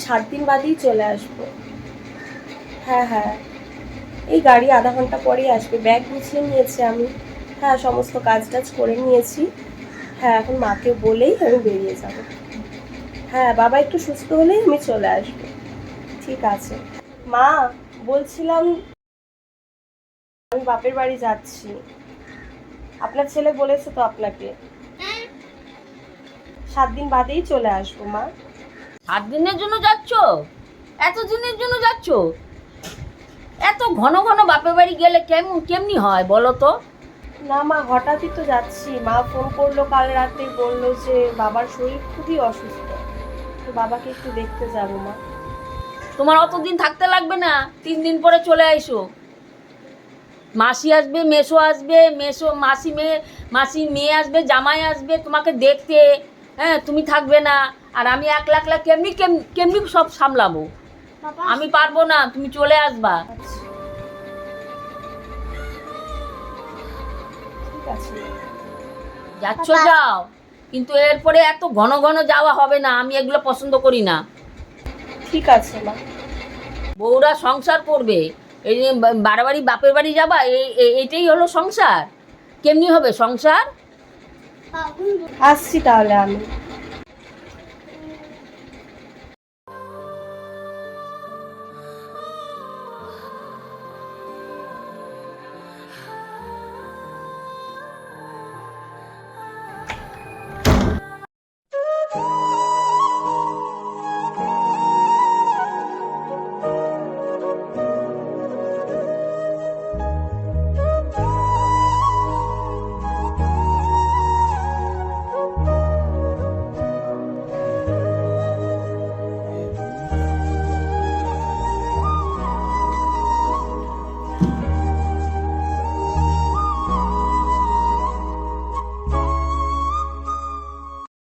7 দিন বাদেই চলে আসবো। হ্যাঁ হ্যাঁ, এই গাড়ি আধা ঘন্টা পরেই আসবে। ব্যাগ গুছিয়ে নিয়েছি আমি। হ্যাঁ, সমস্ত কাজ টাজ করে নিয়েছি। হ্যাঁ, এখন মাকে বলেই আমি বেরিয়ে যাব। হ্যাঁ, বাবা একটু সুস্থ হলেই আমি চলে আসবো। ঠিক আছে মা, বলছিলাম আমি বাপের বাড়ি যাচ্ছি। আপনার ছেলে বলেছে তো আপনাকে? 7 দিন বাদেই চলে আসবো মা। 7 দিনের জন্য যাচ্ছ? এত দিনের জন্য যাচ্ছ? এত ঘন ঘন বাপের বাড়ি গেলে কেমনি হয় বলো তো? না মা, হঠাৎই তো যাচ্ছি। মা ফোন করলো কাল রাতে, বললো যে বাবার শরীর খুবই অসুস্থ, তো বাবাকে একটু দেখতে যাবো মা। তোমার অতদিন থাকতে লাগবে না, 3 দিন পরে চলে আইসো। মাসি আসবে, মেসো আসবে, মাসির মেয়ে আসবে, জামাই আসবে তোমাকে দেখতে। হ্যাঁ, তুমি থাকবে না। আর আমি একলা একলা কেমনি কেমনি সব সামলাবো? আমি পারবো না, তুমি চলে আসবা। আচ্ছা, ঠিক আছে। যাচ্ছ যাও, কিন্তু এরপরে এত ঘন ঘন যাওয়া হবে না, আমি এগুলো পছন্দ করি না। ঠিক আছে মা। বউরা সংসার করবে, এই যে বাড়াবাড়ি বাপের বাড়ি যাবা, এইটাই হলো সংসার? কেমনি হবে সংসার? আসছি তাহলে আমি।